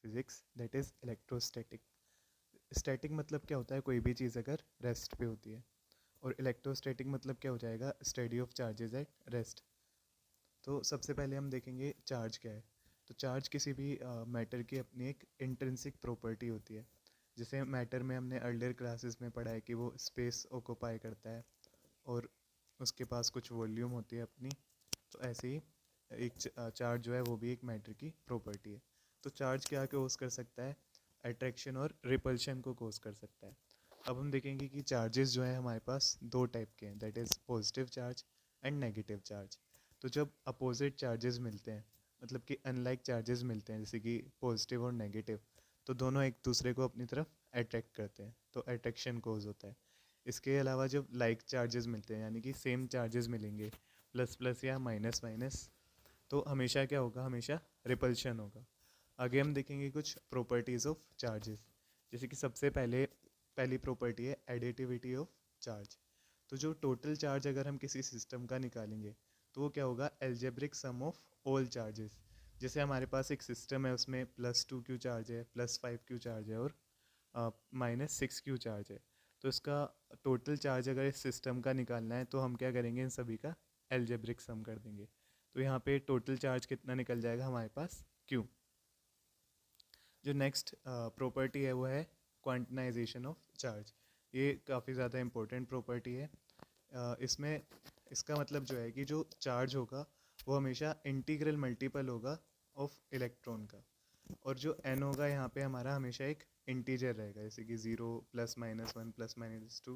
Physics, that is electrostatic. Static मतलब क्या होता है, कोई भी चीज़ अगर रेस्ट पे होती है, और इलेक्ट्रोस्टैटिक मतलब क्या हो जाएगा, study of charges at rest. तो सबसे पहले हम देखेंगे चार्ज क्या है। तो चार्ज किसी भी मैटर की अपनी एक इंट्रिंसिक प्रॉपर्टी होती है। जैसे मैटर में हमने अर्लियर क्लासेस में पढ़ा है कि वो स्पेस ऑक्यूपाई करता है और उसके पास कुछ वॉल्यूम होती है अपनी। तो ऐसे ही एक चार्ज जो है वो भी एक मैटर की प्रॉपर्टी है। तो चार्ज क्या कोस कर सकता है, अट्रैक्शन और रिपल्शन को कोस कर सकता है। अब हम देखेंगे कि चार्जेस जो है हमारे पास दो टाइप के हैं, that is positive charge and negative charge. तो जब अपोजिट चार्जेस मिलते हैं, मतलब कि अनलाइक चार्जेस मिलते हैं जैसे कि पॉजिटिव और नेगेटिव, तो दोनों एक दूसरे को अपनी तरफ अट्रैक्ट करते हैं, तो अट्रैक्शन कोज होता है। इसके अलावा जब लाइक चार्जेस मिलते हैं, यानी कि सेम चार्जेस मिलेंगे, प्लस प्लस या माइनस माइनस, तो हमेशा क्या होगा, हमेशा रिपल्शन होगा। आगे हम देखेंगे कुछ प्रॉपर्टीज़ ऑफ चार्जेस। जैसे कि सबसे पहली प्रॉपर्टी है एडिटिविटी ऑफ चार्ज। तो जो टोटल चार्ज अगर हम किसी सिस्टम का निकालेंगे तो वो क्या होगा, algebraic sum of all charges. जैसे हमारे पास एक सिस्टम है, उसमें +2 क्यू चार्ज है, +5 क्यू चार्ज है और -6 क्यू चार्ज है। तो इसका टोटल चार्ज अगर इस सिस्टम का निकालना है तो हम क्या करेंगे, इन सभी का एल्जेब्रिक सम कर देंगे। तो यहाँ पे टोटल चार्ज कितना निकल जाएगा हमारे पास, क्यू। जो नेक्स्ट प्रॉपर्टी है वो है क्वांटनाइजेशन ऑफ चार्ज। ये काफ़ी ज़्यादा इंपॉर्टेंट प्रॉपर्टी है। इसमें इसका मतलब जो है कि जो चार्ज होगा वो हमेशा इंटीग्रल मल्टीपल होगा ऑफ इलेक्ट्रॉन का, और जो एन होगा यहाँ पे हमारा हमेशा एक इंटीजर रहेगा, जैसे कि 0 +-1 +-2,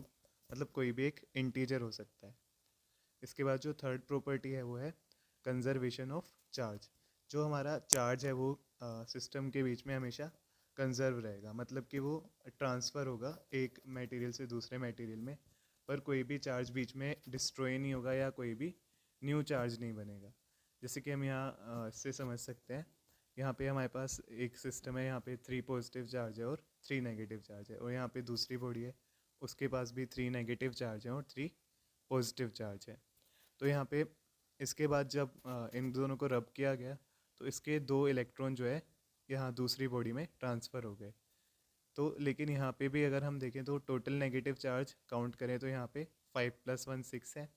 मतलब कोई भी एक इंटीजर हो सकता है। इसके बाद जो थर्ड प्रॉपर्टी है वो है कंजर्वेशन ऑफ चार्ज। जो हमारा चार्ज है वो सिस्टम के बीच में हमेशा कंजर्व रहेगा, मतलब कि वो ट्रांसफ़र होगा एक मटेरियल से दूसरे मटेरियल में, पर कोई भी चार्ज बीच में डिस्ट्रॉय नहीं होगा या कोई भी न्यू चार्ज नहीं बनेगा। जैसे कि हम यहाँ इससे समझ सकते हैं, यहाँ पे हमारे पास एक सिस्टम है, यहाँ पे 3 पॉजिटिव चार्ज है और 3 नेगेटिव चार्ज है, और यहाँ पे दूसरी बॉडी है, उसके पास भी 3 नेगेटिव चार्ज है और 3 पॉजिटिव चार्ज है। तो यहाँ पे इसके बाद जब इन दोनों को रब किया गया तो इसके 2 इलेक्ट्रॉन जो है यहाँ दूसरी बॉडी में ट्रांसफ़र हो गए। तो लेकिन यहाँ पे भी अगर हम देखें तो टोटल नेगेटिव चार्ज काउंट करें तो यहाँ पे 5 + 1 6 है,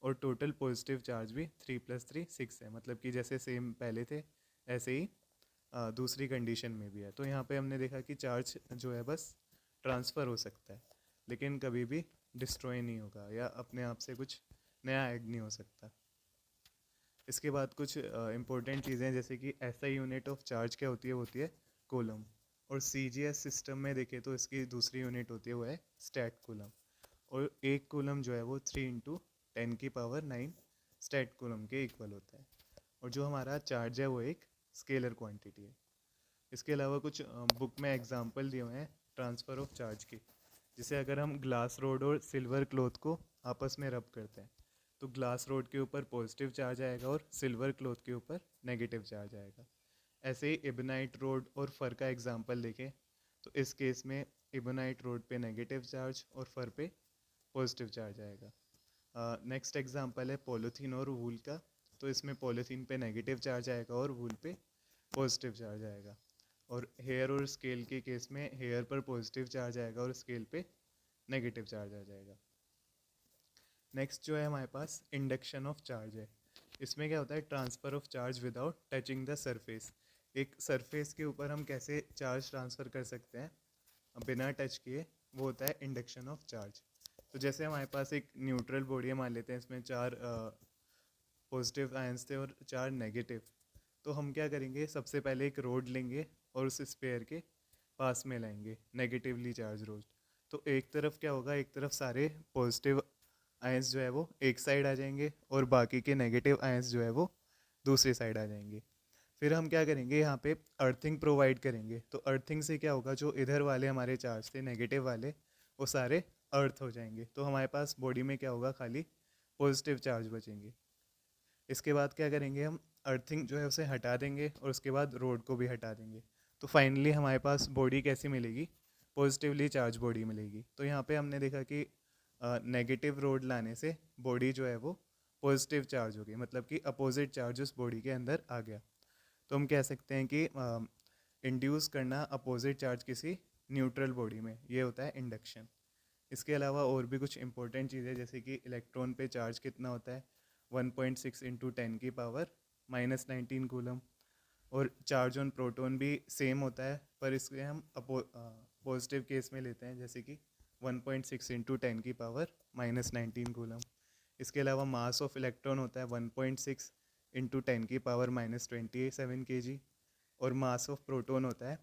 और टोटल पॉजिटिव चार्ज भी 3 + 3 6 है, मतलब कि जैसे सेम पहले थे ऐसे ही दूसरी कंडीशन में भी है। तो यहाँ पे हमने देखा कि चार्ज जो है बस ट्रांसफ़र हो सकता है, लेकिन कभी भी डिस्ट्रॉय नहीं होगा या अपने आप से कुछ नया ऐड नहीं हो सकता। इसके बाद कुछ इंपॉर्टेंट चीज़ें, जैसे कि एसआई यूनिट ऑफ चार्ज क्या होती है, वो होती है कूलम। और सीजीएस सिस्टम में देखें तो इसकी दूसरी यूनिट होती है वो है स्टैट कूलम। और एक कूलम जो है वो 3 × 10⁹ स्टैट कूलम के इक्वल होता है। और जो हमारा चार्ज है वो एक स्केलर क्वांटिटी है। इसके अलावा कुछ बुक में एग्जांपल दिए हुए हैं ट्रांसफ़र ऑफ चार्ज की। जैसे अगर हम ग्लास रोड और सिल्वर क्लॉथ को आपस में रब करते हैं तो ग्लास रोड के ऊपर पॉजिटिव चार्ज आएगा और सिल्वर क्लॉथ के ऊपर नेगेटिव चार्ज आएगा। ऐसे ही इबनाइट रोड और फर का एग्जांपल देखें तो इस केस में इबनाइट रोड पे नेगेटिव चार्ज और फर पे पॉजिटिव चार्ज आएगा। नेक्स्ट एग्जांपल है पॉलीथीन और वूल का। तो इसमें पॉलीथीन पे नेगेटिव चार्ज आएगा और वूल पे पॉजिटिव चार्ज आएगा। और हेयर और स्केल के केस में हेयर पर पॉजिटिव चार्ज आएगा और स्केल पे नेगेटिव चार्ज आ जाएगा। नेक्स्ट जो है हमारे पास इंडक्शन ऑफ चार्ज है। इसमें क्या होता है, transfer of charge without touching the surface. एक सरफेस के ऊपर हम कैसे चार्ज ट्रांसफ़र कर सकते हैं बिना टच किए, वो होता है इंडक्शन ऑफ चार्ज। तो जैसे हमारे पास एक न्यूट्रल बॉडी है, मान लेते हैं इसमें 4 पॉजिटिव आयंस थे और 4 नेगेटिव। तो हम क्या करेंगे, सबसे पहले एक रोड लेंगे और उस स्पेयर के पास में लाएंगे नेगेटिवली चार्ज रोड। तो एक तरफ क्या होगा, एक तरफ सारे पॉजिटिव आयंस जो है वो एक साइड आ जाएंगे और बाकी के नेगेटिव आयंस जो है वो दूसरी साइड आ जाएंगे। फिर हम क्या करेंगे, यहाँ पे अर्थिंग प्रोवाइड करेंगे। तो अर्थिंग से क्या होगा, जो इधर वाले हमारे चार्ज थे नेगेटिव वाले, वो सारे अर्थ हो जाएंगे। तो हमारे पास बॉडी में क्या होगा, खाली पॉजिटिव चार्ज बचेंगे। इसके बाद क्या करेंगे, हम अर्थिंग जो है उसे हटा देंगे और उसके बाद रोड को भी हटा देंगे। तो फाइनली हमारे पास बॉडी कैसी मिलेगी, पॉजिटिवली चार्ज बॉडी मिलेगी। तो यहाँ पे हमने देखा कि नेगेटिव रोड लाने से बॉडी जो है वो पॉजिटिव चार्ज हो गई, मतलब कि अपोजिट चार्ज उस बॉडी के अंदर आ गया। तो हम कह सकते हैं कि इंड्यूस करना अपोजिट चार्ज किसी न्यूट्रल बॉडी में, ये होता है इंडक्शन। इसके अलावा और भी कुछ इंपॉर्टेंट चीज़ें, जैसे कि इलेक्ट्रॉन पे चार्ज कितना होता है, 1.6 इंटू 10⁻⁻19 कूलम। और चार्ज ऑन प्रोटॉन भी सेम होता है, पर इसके हम पॉजिटिव केस में लेते हैं, जैसे कि 1.6 इंटू 10⁻⁻19 कूलम। इसके अलावा मास ऑफ इलेक्ट्रॉन होता है 1.6 इंटू 10⁻⁻27 kg। और मास ऑफ प्रोटॉन होता है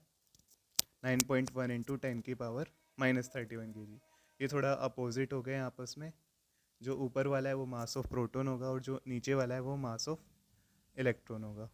9.1 इंटू 10⁻31 kg। ये थोड़ा अपोजिट हो गए आपस में। जो ऊपर वाला है वो मास ऑफ प्रोटॉन होगा और जो नीचे वाला है वो मास ऑफ इलेक्ट्रॉन होगा।